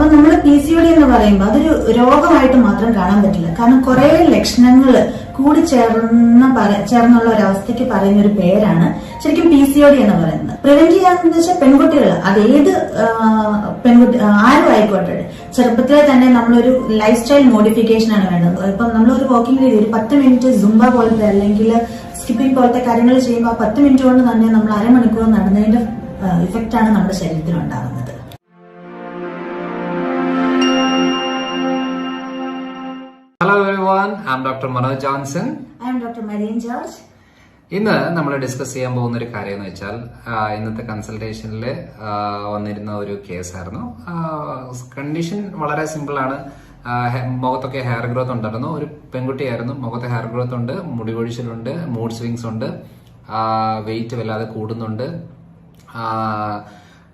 അപ്പൊ നമ്മൾ PCOD എന്ന് പറയുമ്പോൾ അതൊരു രോഗമായിട്ട് മാത്രം കാണാൻ പറ്റില്ല. കാരണം കുറെ ലക്ഷണങ്ങൾ കൂടി ചേർന്നുള്ള ഒരു അവസ്ഥയ്ക്ക് പറയുന്ന ഒരു പേരാണ് ശരിക്കും PCOD എന്ന് പറയുന്നത്. പ്രിവെന്റ് ചെയ്യാന്ന് വെച്ചാൽ പെൺകുട്ടികൾ, അതേത് പെൺകുട്ടി ആരും ആയിക്കോട്ടെ, ചെറുപ്പത്തിലെ തന്നെ നമ്മളൊരു ലൈഫ് സ്റ്റൈൽ മോഡിഫിക്കേഷൻ ആണ് വേണ്ടത്. ഇപ്പം നമ്മളൊരു വാക്കിംഗ് രീതി ഒരു 10 മിനിറ്റ് സുംബ പോലത്തെ അല്ലെങ്കിൽ സ്കിപ്പിംഗ് പോലത്തെ കാര്യങ്ങൾ ചെയ്യുമ്പോൾ ആ 10 മിനിറ്റ് കൊണ്ട് തന്നെ നമ്മൾ അരമണിക്കൂർ നടന്നതിന്റെ ഇഫക്റ്റ് ആണ് നമ്മുടെ ശരീരത്തിൽ ഉണ്ടാകുന്നത്. Hello everyone, I'm Dr. Manoj Johnson. I am Dr. Marian George. ഇന്ന് നമ്മൾ ഡിസ്കസ് ചെയ്യാൻ പോകുന്ന ഒരു കാര്യം എന്ന് വെച്ചാൽ ഇന്നത്തെ കൺസൾട്ടേഷനിൽ വന്നിരുന്ന ഒരു കേസായിരുന്നു. കണ്ടീഷൻ വളരെ സിമ്പിൾ ആണ്. മുഖത്തൊക്കെ ഹെയർ ഗ്രോത്ത് ഉണ്ടായിരുന്നു. ഒരു പെൺകുട്ടിയായിരുന്നു. മുഖത്ത് ഹെയർ ഗ്രോത്ത് ഉണ്ട്, മുടി കൊഴിച്ചിലുണ്ട്, മൂഡ് സ്വിങ്സ് ഉണ്ട്, വെയിറ്റ് വല്ലാതെ കൂടുന്നുണ്ട്,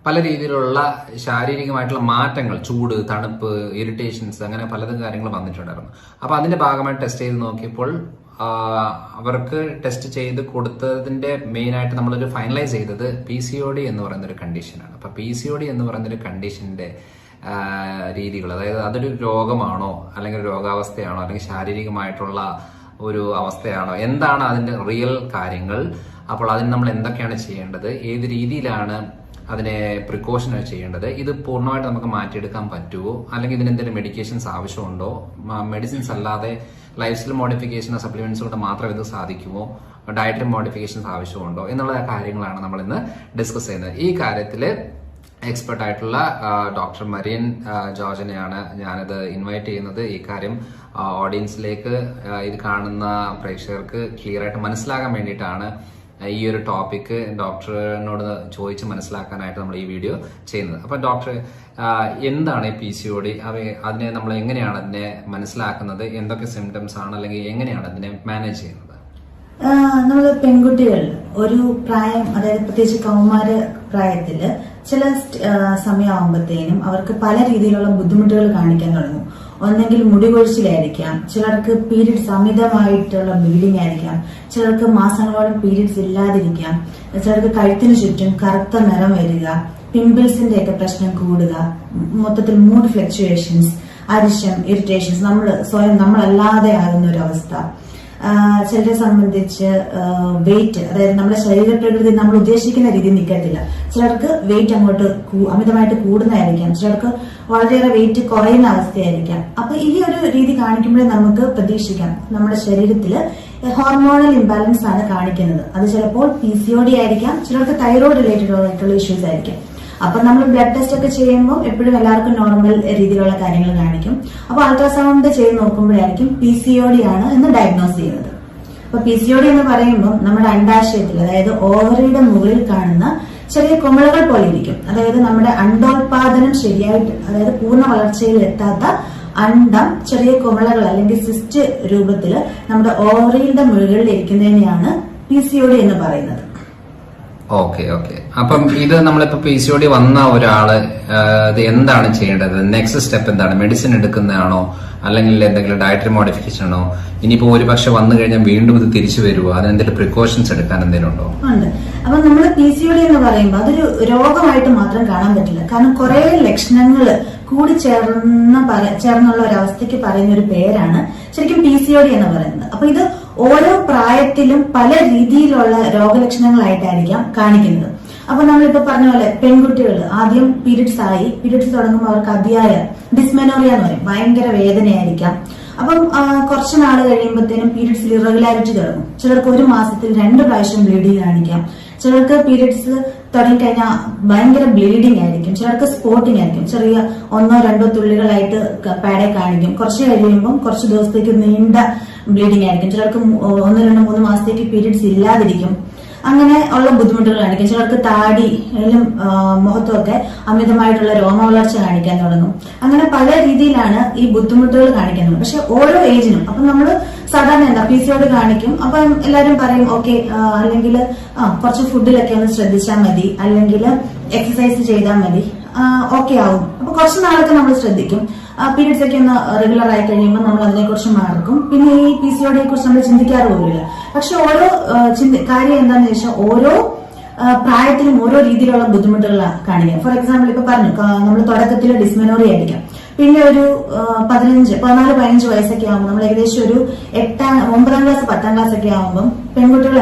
പല രീതിയിലുള്ള ശാരീരികമായിട്ടുള്ള മാറ്റങ്ങൾ, ചൂട്, തണുപ്പ്, ഇറിറ്റേഷൻസ്, അങ്ങനെ പലതും കാര്യങ്ങൾ വന്നിട്ടുണ്ടായിരുന്നു. അപ്പൊ അതിന്റെ ഭാഗമായി ടെസ്റ്റ് ചെയ്ത് നോക്കിയപ്പോൾ അവർക്ക് ടെസ്റ്റ് ചെയ്ത് കൊടുത്തതിന്റെ മെയിൻ ആയിട്ട് നമ്മളൊരു ഫൈനലൈസ് ചെയ്തത് PCOD എന്ന് പറയുന്ന ഒരു കണ്ടീഷനാണ്. അപ്പൊ PCOD എന്ന് പറയുന്ന ഒരു കണ്ടീഷന്റെ രീതികൾ, അതായത് അതൊരു രോഗമാണോ അല്ലെങ്കിൽ രോഗാവസ്ഥയാണോ അല്ലെങ്കിൽ ശാരീരികമായിട്ടുള്ള ഒരു അവസ്ഥയാണോ, എന്താണ് അതിന്റെ റിയൽ കാര്യങ്ങൾ, അപ്പോൾ അതിന് നമ്മൾ എന്തൊക്കെയാണ് ചെയ്യേണ്ടത്, ഏത് രീതിയിലാണ് അതിനെ പ്രിക്കോഷൻ ചെയ്യേണ്ടത്, ഇത് പൂർണ്ണമായിട്ട് നമുക്ക് മാറ്റിയെടുക്കാൻ പറ്റുമോ, അല്ലെങ്കിൽ ഇതിന് എന്തെങ്കിലും മെഡിക്കേഷൻസ് ആവശ്യമുണ്ടോ, മെഡിസിൻസ് അല്ലാതെ ലൈഫ് സ്റ്റൈൽ മോഡിഫിക്കേഷൻ സപ്ലിമെന്റ്സ് കൊണ്ട് മാത്രം ഇത് സാധിക്കുമോ, ഡയറ്ററി മോഡിഫിക്കേഷൻസ് ആവശ്യമുണ്ടോ എന്നുള്ള കാര്യങ്ങളാണ് നമ്മൾ ഇന്ന് ഡിസ്കസ് ചെയ്യുന്നത്. ഈ കാര്യത്തിൽ എക്സ്പെർട്ട് ആയിട്ടുള്ള ഡോക്ടർ മരിയൻ ജോർജിനെയാണ് ഞാനിത് ഇൻവൈറ്റ് ചെയ്യുന്നത്. ഈ കാര്യം ഓഡിയൻസിലേക്ക്, ഇത് കാണുന്ന പ്രേക്ഷകർക്ക് ക്ലിയർ ആയിട്ട് മനസ്സിലാകാൻ വേണ്ടിയിട്ടാണ് ഈ ഒരു ടോപ്പിക്ക് ഡോക്ടറിനോട് ചോദിച്ച് മനസ്സിലാക്കാനായിട്ട് നമ്മൾ ഈ വീഡിയോ ചെയ്യുന്നത്. അപ്പൊ ഡോക്ടർ, എന്താണ് ഈ PCOD? അതിനെ നമ്മൾ എങ്ങനെയാണ് അതിനെ മനസ്സിലാക്കുന്നത്? എന്തൊക്കെ സിംറ്റംസ് ആണ്, അല്ലെങ്കിൽ എങ്ങനെയാണ് അതിനെ മാനേജ് ചെയ്യുന്നത്? നമ്മൾ പെൺകുട്ടികൾ ഒരു പ്രായം, അതായത് പ്രത്യേകിച്ച് കൗമാര പ്രായത്തില് ചില സമയമാകുമ്പോഴത്തേനും അവർക്ക് പല രീതിയിലുള്ള ബുദ്ധിമുട്ടുകൾ കാണിക്കാൻ തുടങ്ങും. ഒന്നെങ്കിൽ മുടി കൊഴിച്ചിലായിരിക്കാം, ചിലർക്ക് പീരീഡ്സ് അമിതമായിട്ടുള്ള ബ്ലീഡിംഗ് ആയിരിക്കാം, ചിലർക്ക് മാസങ്ങളോളം പീരീഡ്സ് ഇല്ലാതിരിക്കാം, ചിലർക്ക് കഴുത്തിന് ചുറ്റും കറുത്ത നിറം വരിക, പിമ്പിൾസിന്റെ ഒക്കെ പ്രശ്നം കൂടുക, മൊത്തത്തിൽ മൂഡ് ഫ്ലക്ച്വേഷൻസ്, അരിശം, ഇറിറ്റേഷൻസ്, നമ്മളല്ലാതെ ആകുന്ന ഒരു അവസ്ഥ. ചിലരെ സംബന്ധിച്ച് വെയിറ്റ്, അതായത് നമ്മുടെ ശരീരപ്രകൃതി നമ്മൾ ഉദ്ദേശിക്കുന്ന രീതിയിൽ നിൽക്കത്തില്ല. ചിലർക്ക് വെയിറ്റ് അങ്ങോട്ട് അമിതമായിട്ട് കൂടുന്നതായിരിക്കാം, ചിലർക്ക് വളരെയേറെ വെയിറ്റ് കുറയുന്ന അവസ്ഥയായിരിക്കാം. അപ്പൊ ഈ ഒരു രീതി കാണിക്കുമ്പോഴേ നമുക്ക് പ്രതീക്ഷിക്കാം നമ്മുടെ ശരീരത്തില് ഹോർമോണൽ ഇംബാലൻസ് ആണ് കാണിക്കുന്നത്. അത് ചിലപ്പോൾ PCOD ആയിരിക്കാം, ചിലർക്ക് തൈറോയ്ഡ് റിലേറ്റഡ് ആയിട്ടുള്ള ഇഷ്യൂസ് ആയിരിക്കാം. അപ്പൊ നമ്മൾ ബ്ലഡ് ടെസ്റ്റ് ഒക്കെ ചെയ്യുമ്പോൾ എപ്പോഴും എല്ലാവർക്കും നോർമൽ രീതിയിലുള്ള കാര്യങ്ങൾ കാണിക്കും. അപ്പൊ അൾട്രാസൗണ്ട് ചെയ്ത് നോക്കുമ്പോഴായിരിക്കും PCOD ആണ് എന്ന് ഡയഗ്നോസ് ചെയ്യുന്നത്. അപ്പൊ PCOD എന്ന് പറയുമ്പോൾ നമ്മുടെ അണ്ഡാശയത്തിൽ, അതായത് ഓവറിയുടെ മുകളിൽ കാണുന്ന ചെറിയ കുമിളകൾ പോലെ ഇരിക്കും. അതായത് നമ്മുടെ അണ്ഡോത്പാദനം ശരിയായിട്ട്, അതായത് പൂർണ്ണ വളർച്ചയിൽ എത്താത്ത അണ്ഡം ചെറിയ കുമിളകൾ അല്ലെങ്കിൽ സിസ്റ്റ് രൂപത്തില് നമ്മുടെ ഓവറിയുടെ മുകളിൽ ഇരിക്കുന്നതിനെയാണ് PCOD എന്ന് പറയുന്നത്. ഓക്കെ. അപ്പം ഇത് നമ്മളിപ്പോ PCOD വന്ന ഒരാള് ഇത് എന്താണ് ചെയ്യേണ്ടത്? നെക്സ്റ്റ് സ്റ്റെപ്പ് എന്താണ്? മെഡിസിൻ എടുക്കുന്നതാണോ, അല്ലെങ്കിൽ എന്തെങ്കിലും ഡയറ്ററി മോഡിഫിക്കേഷൻ ആണോ? ഇനിയിപ്പോ ഒരു പക്ഷെ വന്നു കഴിഞ്ഞാൽ വീണ്ടും ഇത് തിരിച്ചു വരുമോ? അതിനെന്തെങ്കിലും പ്രിക്കോഷൻസ് എടുക്കാൻ എന്തെങ്കിലും ഉണ്ടോ? ഉണ്ട്. അപ്പൊ നമ്മൾ PCOD എന്ന് പറയുമ്പോൾ അതൊരു രോഗമായിട്ട് മാത്രം കാണാൻ പറ്റില്ല. കാരണം കുറെ ലക്ഷണങ്ങൾ കൂടി ചേർന്നുള്ള ഒരു അവസ്ഥയ്ക്ക് പറയുന്ന ഒരു പേരാണ് ശരിക്കും PCOD എന്ന് പറയുന്നത്. അപ്പൊ ഇത് ഓരോ പ്രായത്തിലും പല രീതിയിലുള്ള രോഗലക്ഷണങ്ങളായിട്ടായിരിക്കാം കാണിക്കുന്നത്. അപ്പൊ നമ്മളിപ്പോ പറഞ്ഞ പോലെ പെൺകുട്ടികൾ ആദ്യം പീരീഡ്സ് തുടങ്ങുമ്പോൾ അവർക്ക് അതിയായ ഡിസ്മെനോറിയ എന്ന് പറയും, ഭയങ്കര വേദനയായിരിക്കാം. അപ്പം കുറച്ച് നാൾ കഴിയുമ്പോഴത്തേനും പീരീഡ്സിൽ ഇറഗുലാരിറ്റി തുടങ്ങും. ചിലർക്ക് ഒരു മാസത്തിൽ 2 പ്രാവശ്യം ബ്ലീഡിങ് കാണിക്കാം, ചിലർക്ക് പീരീഡ്സ് തുടങ്ങിക്കഴിഞ്ഞാൽ ഭയങ്കര ബ്ലീഡിംഗ് ആയിരിക്കും, ചിലർക്ക് സ്പോട്ടിംഗ് ആയിരിക്കും, ചെറിയ 1-2 തുള്ളികളായിട്ട് പാടെ കാണിക്കും. കുറച്ച് കഴിയുമ്പോൾ കുറച്ച് ദിവസത്തേക്ക് നീണ്ട ബ്ലീഡിംഗ് ആയിരിക്കും, ചിലർക്ക് 1-2-3 മാസത്തേക്ക് പീരീഡ്സ് ഇല്ലാതിരിക്കും. അങ്ങനെ ഉള്ള ബുദ്ധിമുട്ടുകൾ കാണിക്കും. ചിലർക്ക് താടിയിലും മുഖത്തുമൊക്കെ അമിതമായിട്ടുള്ള രോമവളർച്ച കാണിക്കാൻ തുടങ്ങും. അങ്ങനെ പല രീതിയിലാണ് ഈ ബുദ്ധിമുട്ടുകൾ കാണിക്കുന്നത്. പക്ഷെ ഓരോ ഏജിനും, അപ്പൊ നമ്മള് സാധാരണ എന്താ PCOD കാണിക്കും, അപ്പൊ എല്ലാരും പറയും ഓക്കെ, അല്ലെങ്കിൽ കുറച്ച് ഫുഡിലൊക്കെ ഒന്ന് ശ്രദ്ധിച്ചാൽ മതി, അല്ലെങ്കിൽ എക്സസൈസ് ചെയ്താൽ മതി, ഓക്കെ ആവും. അപ്പൊ കുറച്ച് നാളൊക്കെ നമ്മൾ ശ്രദ്ധിക്കും. പീരീഡ്സ് ഒക്കെ ഒന്ന് റെഗുലർ ആയി കഴിയുമ്പോൾ നമ്മൾ അതിനെക്കുറിച്ച് മാർക്കും. പിന്നെ ഈ PCOD യെ കുറിച്ച് നമ്മൾ ചിന്തിക്കാറ് പോലുമില്ല. പക്ഷെ ഓരോ കാര്യം എന്താണെന്ന് വെച്ചാൽ ഓരോ പ്രായത്തിലും ഓരോ രീതിയിലുള്ള ബുദ്ധിമുട്ടുകൾ കാണിക്കാം. ഫോർ എക്സാമ്പിൾ ഇപ്പൊ പറഞ്ഞു നമ്മൾ തുടക്കത്തിൽ ഡിസ്മെനോറി ആയിരിക്കാം, പിന്നെ ഒരു 14-15 വയസ്സൊക്കെ ആകുമ്പോൾ നമ്മൾ ഏകദേശം ഒരു 9ാം ക്ലാസ് 10ാം ക്ലാസ് ഒക്കെ ആകുമ്പോൾ പെൺകുട്ടികൾ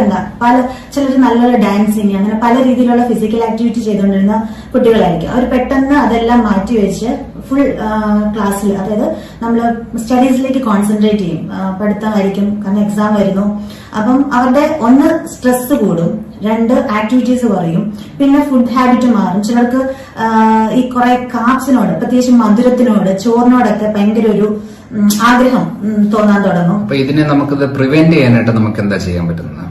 ചിലർ നല്ല ഡാൻസിങ് അങ്ങനെ പല രീതിയിലുള്ള ഫിസിക്കൽ ആക്ടിവിറ്റി ചെയ്തുകൊണ്ടിരുന്ന കുട്ടികളായിരിക്കും. അവർ പെട്ടെന്ന് അതെല്ലാം മാറ്റിവെച്ച് ഫുൾ ക്ലാസ്സിൽ, അതായത് നമ്മൾ സ്റ്റഡീസിലേക്ക് കോൺസെൻട്രേറ്റ് ചെയ്യും. പഠിത്തമായിരിക്കും, കാരണം എക്സാം വരുന്നു. അപ്പം അവരുടെ ഒന്ന് സ്ട്രെസ് കൂടും, 2 ആക്ടിവിറ്റീസ് കുറയും, പിന്നെ ഫുഡ് ഹാബിറ്റ് മാറും. ചിലർക്ക് ഈ കുറെ കാർബ്സിനോട്, പ്രത്യേകിച്ച് മധുരത്തിനോട്, ചോറിനോടൊക്കെ ഭയങ്കര ഒരു ആഗ്രഹം തോന്നാൻ തുടങ്ങും. അപ്പൊ ഇതിനെ നമുക്കിത് പ്രിവെന്റ് ചെയ്യാനായിട്ട് നമുക്ക് എന്താ ചെയ്യാൻ പറ്റുന്നത്?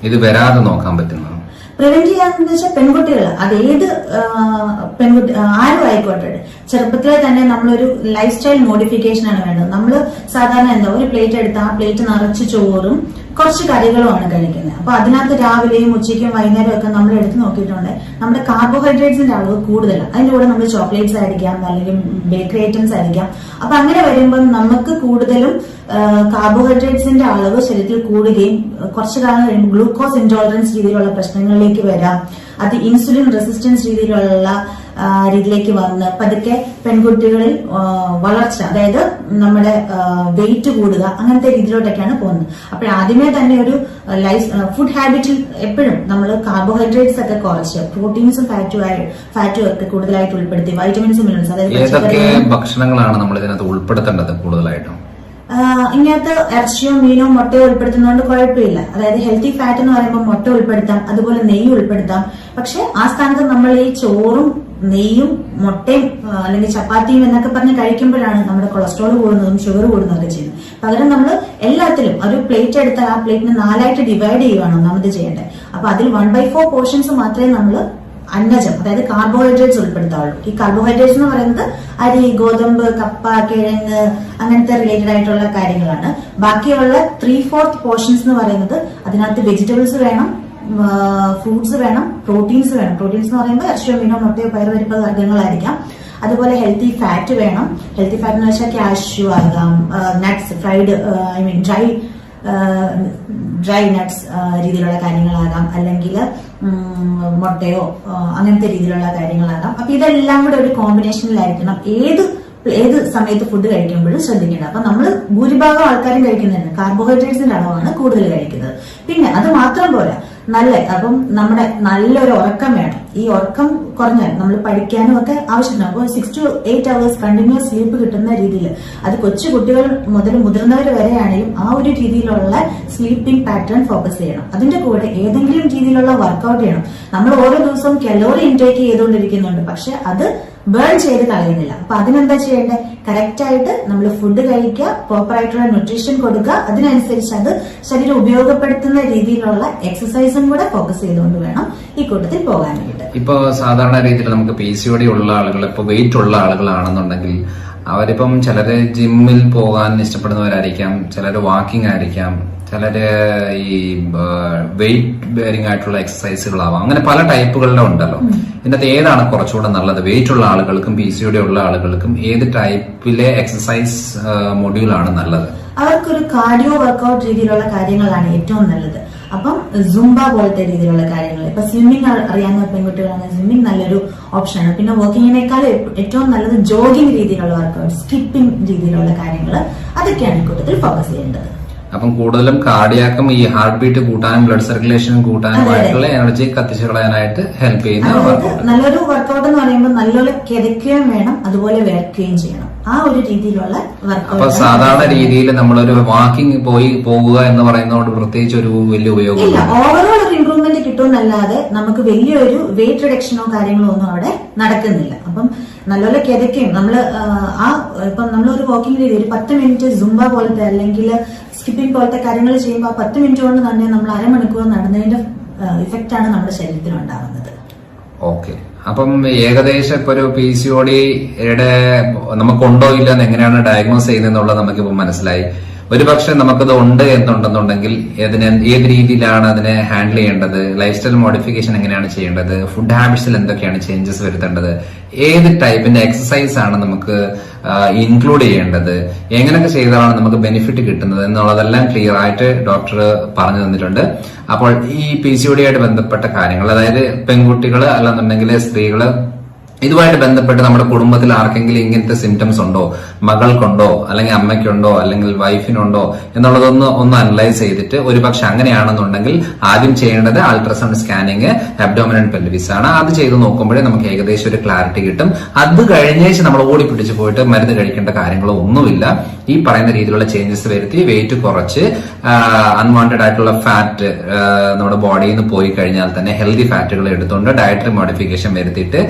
ഇത് വരാതെ നോക്കാൻ പറ്റുന്നത്? പ്രിവെന്റ് ചെയ്യാന്ന് വെച്ചാൽ പെൺകുട്ടികൾ, അതേത് പെൺകുട്ടി ആരും ആയിക്കോട്ടെ, ചെറുപ്പത്തിലെ തന്നെ നമ്മളൊരു ലൈഫ് സ്റ്റൈൽ മോഡിഫിക്കേഷൻ ആണ് വേണ്ടത്. നമ്മൾ സാധാരണ ഒരു പ്ലേറ്റ് എടുത്ത് ആ പ്ലേറ്റ് നിറച്ച് ചോറും കുറച്ച് കറികളുമാണ് കഴിക്കുന്നത്. അപ്പൊ അതിനകത്ത് രാവിലെയും ഉച്ചയ്ക്കും വൈകുന്നേരം ഒക്കെ നമ്മൾ എടുത്ത് നോക്കിയിട്ടുണ്ട് നമ്മുടെ കാർബോഹൈഡ്രേറ്റ്സിന്റെ അളവ് കൂടുതലാണ്. അതിന്റെ കൂടെ നമ്മൾ ചോക്ലേറ്റ്സ് ആയിരിക്കാം, അല്ലെങ്കിൽ ബേക്കറി ഐറ്റംസ് ആയിരിക്കാം. അപ്പൊ അങ്ങനെ വരുമ്പോൾ നമുക്ക് കൂടുതലും കാർബോഹൈഡ്രേറ്റ്സിന്റെ അളവ് ശരീരത്തിൽ കൂടുകയും കുറച്ചു കാലം കഴിയുമ്പോൾ ഗ്ലൂക്കോസ് ഇൻടോളറൻസ് രീതിയിലുള്ള പ്രശ്നങ്ങളിലേക്ക് വരാം. അത് ഇൻസുലിൻ റെസിസ്റ്റൻസ് രീതിയിലേക്ക് വന്ന് പതുക്കെ പെൺകുട്ടികളിൽ വളർച്ച, അതായത് നമ്മുടെ വെയിറ്റ് കൂടുക, അങ്ങനത്തെ രീതിയിലോട്ടൊക്കെയാണ് പോകുന്നത്. അപ്പോൾ ആദ്യമേ തന്നെ ഒരു ഫുഡ് ഹാബിറ്റിൽ എപ്പോഴും നമ്മൾ കാർബോഹൈഡ്രേറ്റ്സ് ഒക്കെ കുറച്ച് പ്രോട്ടീൻസും ഫാറ്റും ഒക്കെ കൂടുതലായിട്ട് ഉൾപ്പെടുത്തി, വൈറ്റമിൻസും മിനറൽസ്, അതായത് ഭക്ഷണങ്ങളാണ് നമ്മൾ ഇതിനകത്ത് ഉൾപ്പെടുത്തേണ്ടത് കൂടുതലായിട്ടും? ഇങ്ങനത്തെ ഇറച്ചിയോ മീനോ മുട്ടയോ ഉൾപ്പെടുത്തുന്നതുകൊണ്ട് കുഴപ്പമില്ല. അതായത് ഹെൽത്തി ഫാറ്റ് എന്ന് പറയുമ്പോൾ മുട്ട ഉൾപ്പെടുത്താം, അതുപോലെ നെയ്യ് ഉൾപ്പെടുത്താം. പക്ഷെ ആ സ്ഥാനത്ത് നമ്മൾ ഈ ചോറും നെയ്യും മുട്ടയും അല്ലെങ്കിൽ ചപ്പാത്തിയും എന്നൊക്കെ പറഞ്ഞ് കഴിക്കുമ്പോഴാണ് നമ്മുടെ കൊളസ്ട്രോൾ കൂടുന്നതും ഷുഗർ കൂടുന്നതൊക്കെ ചെയ്യുന്നത്. പകരം നമ്മൾ എല്ലാത്തിലും ഒരു പ്ലേറ്റ് എടുത്താൽ ആ പ്ലേറ്റിനെ 4ആയിട്ട് ഡിവൈഡ് ചെയ്യുകയാണ് ഒന്നാമത് ചെയ്യേണ്ടത്. അപ്പൊ അതിൽ 1/4 പോർഷൻസ് മാത്രമേ നമ്മൾ അന്നജം, അതായത് കാർബോഹൈഡ്രേറ്റ്സ് ഉൾപ്പെടുത്താവുള്ളൂ. ഈ കാർബോഹൈഡ്രേറ്റ്സ് എന്ന് പറയുന്നത് അരി, ഗോതമ്പ്, കപ്പ, കിഴങ്ങ് അങ്ങനത്തെ റിലേറ്റഡ് ആയിട്ടുള്ള കാര്യങ്ങളാണ്. ബാക്കിയുള്ള 3/4 പോർഷൻസ് എന്ന് പറയുന്നത് അതിനകത്ത് വെജിറ്റബിൾസ് വേണം, ഫ്രൂട്ട്സ് വേണം, പ്രോട്ടീൻസ് വേണം. പ്രോട്ടീൻസ് എന്ന് പറയുമ്പോൾ ഇറച്ചിയോ മീനോ മുട്ടയോ പയറുപരിപ്പ് വർഗ്ഗങ്ങളായിരിക്കാം. അതുപോലെ ഹെൽത്തി ഫാറ്റ് വേണം. ഹെൽത്തി ഫാറ്റ് എന്ന് വെച്ചാൽ കാഷ്യൂ ആകാം, നട്ട്സ്, ഫ്രൈഡ് ഡ്രൈ നട്ട്സ് രീതിയിലുള്ള കാര്യങ്ങളാകാം, അല്ലെങ്കിൽ മുട്ടയോ അങ്ങനത്തെ രീതിയിലുള്ള കാര്യങ്ങളാകാം. അപ്പൊ ഇതെല്ലാം കൂടെ ഒരു കോമ്പിനേഷനിലായിരിക്കണം ഏത് സമയത്ത് ഫുഡ് കഴിക്കുമ്പോഴും ശ്രദ്ധിക്കേണ്ടത്. അപ്പൊ നമ്മൾ ഭൂരിഭാഗം ആൾക്കാരും കഴിക്കുന്നതാണ് കാർബോഹൈഡ്രേറ്റ്സിന്റെ അളവാണ് കൂടുതൽ കഴിക്കുന്നത്. പിന്നെ അത് മാത്രം പോരാ, അപ്പം നമ്മുടെ നല്ലൊരു ഉറക്കം വേണം. ഈ ഉറക്കം കുറഞ്ഞാൽ നമ്മൾ പഠിക്കാനും ഒക്കെ ആവശ്യമാണ്. അപ്പോൾ 6 to 8 hours കണ്ടിന്യൂസ് സ്ലീപ്പ് കിട്ടുന്ന രീതിയിൽ, അത് കൊച്ചു കുട്ടികൾ മുതൽ മുതിർന്നവർ വരെയാണെങ്കിലും ആ ഒരു രീതിയിലുള്ള സ്ലീപ്പിംഗ് പാറ്റേൺ ഫോക്കസ് ചെയ്യണം. അതിന്റെ കൂടെ ഏതെങ്കിലും രീതിയിലുള്ള വർക്കൗട്ട് ചെയ്യണം. നമ്മൾ ഓരോ ദിവസവും കലോറി ഇൻടേക്ക് ചെയ്തുകൊണ്ടിരിക്കുന്നുണ്ട്, പക്ഷെ അത് ബേൺ ചെയ്ത് കളയുന്നില്ല. അപ്പൊ അതിനെന്താ ചെയ്യേണ്ടത്? കറക്റ്റ് ആയിട്ട് നമ്മൾ ഫുഡ് കഴിക്കുക, പ്രോപ്പർ ആയിട്ടുള്ള ന്യൂട്രീഷൻ കൊടുക്കുക, അതിനനുസരിച്ച് അത് ശരീരം ഉപയോഗപ്പെടുത്തുന്ന രീതിയിലുള്ള എക്സസൈസും കൂടെ ഫോക്കസ് ചെയ്തുകൊണ്ട് വേണം ഈ കൂട്ടത്തിൽ പോകാനായിട്ട്. ഇപ്പൊ സാധാരണ രീതിയിൽ നമുക്ക് PCOD ഉള്ള ആളുകൾ, ഇപ്പൊ വെയിറ്റ് ഉള്ള ആളുകളാണെന്നുണ്ടെങ്കിൽ അവരിപ്പം ചിലര് ജിമ്മിൽ പോകാൻ ഇഷ്ടപ്പെടുന്നവരായിരിക്കാം, ചിലര് വാക്കിംഗ് ആയിരിക്കാം, ചിലര് ഈ വെയിറ്റ് ബെയറിംഗ് ആയിട്ടുള്ള എക്സസൈസുകളാവാം. അങ്ങനെ പല ടൈപ്പുകളിലും ഉണ്ടല്ലോ. ഇതിനകത്ത് ഏതാണ് കുറച്ചുകൂടെ നല്ലത്? വെയിറ്റ് ഉള്ള ആളുകൾക്കും PCOD ഉള്ള ആളുകൾക്കും ഏത് ടൈപ്പിലെ എക്സസൈസ് മൊഡ്യൂളാണ് നല്ലത്? അവർക്കൊരു കാർഡിയോ വർക്കൗട്ട് രീതിയിലുള്ള കാര്യങ്ങളാണ് ഏറ്റവും നല്ലത്. അപ്പം സുംബ പോലത്തെ രീതിയിലുള്ള കാര്യങ്ങൾ, ഇപ്പൊ സ്വിമ്മിംഗ് അറിയാവുന്ന പെൺകുട്ടികളാണ്, സ്വിമ്മിംഗ് നല്ലൊരു ഓപ്ഷനാണ്. പിന്നെ വാക്കിങ്ങിനേക്കാൾ ഏറ്റവും നല്ലത് ജോഗിംഗ് രീതിയിലുള്ള വർക്കൗട്ട്, സ്കിപ്പിംഗ് രീതിയിലുള്ള കാര്യങ്ങൾ, അതൊക്കെയാണ് കൂട്ടത്തിൽ ഫോക്കസ് ചെയ്യേണ്ടത്. അപ്പം കൂടുതലും കാർഡിയാക്കും ഈ ഹാർട്ട് ബീറ്റ് കൂട്ടാനും ബ്ലഡ് സർക്കുലേഷൻ കൂട്ടാനുമായിട്ടുള്ള എനർജി കത്തിച്ചു കളയാനായിട്ട് ഹെൽപ്പ് ചെയ്യുന്ന നല്ലൊരു വർക്കൗട്ട് എന്ന് പറയുമ്പോൾ നല്ലപോലെ കിതയ്ക്കുകയും വേണം, അതുപോലെ വേർക്കുകയും ചെയ്യണം. ആ ഒരു രീതിയിലുള്ള വർക്കൗട്ട്. അപ്പൊ സാധാരണ രീതിയിൽ നമ്മളൊരു വാക്കിംഗ് പോകുക എന്ന് പറയുന്നതോട് പ്രത്യേകിച്ച് ഒരു വലിയ ഉപയോഗം ഇല്ല. ഓവറോൾ ഒരു ഇംപ്രൂവ്മെന്റ് കിട്ടുമെന്നല്ലാതെ നമുക്ക് വലിയൊരു വെയിറ്റ് റിഡക്ഷനോ കാര്യങ്ങളോ ഒന്നും അവിടെ നടക്കുന്നില്ല. അപ്പം നല്ലപോലെ കിതയ്ക്കുകയും ഇപ്പം നമ്മളൊരു വാക്കിംഗ് രീതി ഒരു 10 മിനിറ്റ് സുംബ പോലത്തെ അല്ലെങ്കിൽ സ്കിപ്പിംഗ് പോലത്തെ കാര്യങ്ങൾ ചെയ്യുമ്പോൾ 10 മിനിറ്റ് കൊണ്ട് തന്നെ നമ്മൾ അരമണിക്കൂർ നടന്നതിന്റെ ഇഫക്റ്റ് ആണ് നമ്മുടെ ശരീരത്തിൽ ഉണ്ടാകുന്നത്. ഓക്കെ. അപ്പം ഏകദേശം ഇപ്പൊ ഒരു PCOD നമുക്കുണ്ടോ ഇല്ല എന്ന് എങ്ങനെയാണ് ഡയഗ്നോസ് ചെയ്യുന്നതെന്നുള്ളത് നമുക്കിപ്പോ മനസ്സിലായി. ഒരുപക്ഷെ നമുക്കത് ഉണ്ട് എന്നുണ്ടെന്നുണ്ടെങ്കിൽ ഏത് രീതിയിലാണ് അതിനെ ഹാൻഡിൽ ചെയ്യേണ്ടത്, ലൈഫ് സ്റ്റൈൽ മോഡിഫിക്കേഷൻ എങ്ങനെയാണ് ചെയ്യേണ്ടത്, ഫുഡ് ഹാബിറ്റ്സിൽ എന്തൊക്കെയാണ് ചേഞ്ചസ് വരുത്തേണ്ടത്, ഏത് ടൈപ്പിന്റെ എക്സസൈസ് ആണ് നമുക്ക് ഇൻക്ലൂഡ് ചെയ്യേണ്ടത്, എങ്ങനെയൊക്കെ ചെയ്താലാണ് നമുക്ക് ബെനിഫിറ്റ് കിട്ടുന്നത് എന്നുള്ളതെല്ലാം ക്ലിയർ ആയിട്ട് ഡോക്ടർ പറഞ്ഞു തന്നിട്ടുണ്ട്. അപ്പോൾ ഈ PCOD ആയിട്ട് ബന്ധപ്പെട്ട കാര്യങ്ങൾ, അതായത് പെൺകുട്ടികൾ അല്ലെന്നുണ്ടെങ്കിൽ സ്ത്രീകള് ഇതുമായിട്ട് ബന്ധപ്പെട്ട് നമ്മുടെ കുടുംബത്തിൽ ആർക്കെങ്കിലും ഇങ്ങനത്തെ സിംറ്റംസ് ഉണ്ടോ, മകൾക്കുണ്ടോ അല്ലെങ്കിൽ അമ്മയ്ക്കുണ്ടോ അല്ലെങ്കിൽ വൈഫിനുണ്ടോ എന്നുള്ളതൊന്ന് അനലൈസ് ചെയ്തിട്ട് ഒരുപക്ഷെ അങ്ങനെയാണെന്നുണ്ടെങ്കിൽ ആദ്യം ചെയ്യേണ്ടത് അൾട്രാസൗണ്ട് സ്കാനിങ് അബ്ഡോമിനൽ പെൽവിസ് ആണ്. അത് ചെയ്ത് നോക്കുമ്പോഴേ നമുക്ക് ഏകദേശം ഒരു ക്ലാരിറ്റി കിട്ടും. അത് കഴിഞ്ഞേച്ച് നമ്മൾ ഓടിപ്പിടിച്ച് പോയിട്ട് മരുന്ന് കഴിക്കേണ്ട കാര്യങ്ങളോ ഒന്നുമില്ല. ഈ പറയുന്ന രീതിയിലുള്ള ചേഞ്ചസ് വരുത്തി വെയിറ്റ് കുറച്ച് അൺവാണ്ടഡ് ആയിട്ടുള്ള ഫാറ്റ് നമ്മുടെ ബോഡിയിൽ നിന്ന് പോയി കഴിഞ്ഞാൽ തന്നെ ഹെൽത്തി ഫാറ്റുകൾ എടുത്തുകൊണ്ട് ഡയറ്ററി മോഡിഫിക്കേഷൻ വരുത്തിയിട്ട്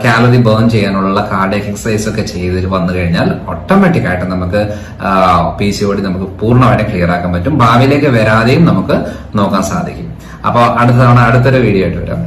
കാലറി ബേൺ ചെയ്യാനുള്ള കാർഡിയക് എക്സസൈസ് ഒക്കെ ചെയ്ത് വന്നു കഴിഞ്ഞാൽ ഓട്ടോമാറ്റിക് ആയിട്ട് നമുക്ക് PCOD നമുക്ക് പൂർണ്ണമായിട്ട് ക്ലിയർ ആക്കാൻ പറ്റും. ഭാവിയിലേക്ക് വരാതെയും നമുക്ക് നോക്കാൻ സാധിക്കും. അപ്പോൾ അടുത്ത തവണ അടുത്തൊരു വീഡിയോ ആയിട്ട് വരാം.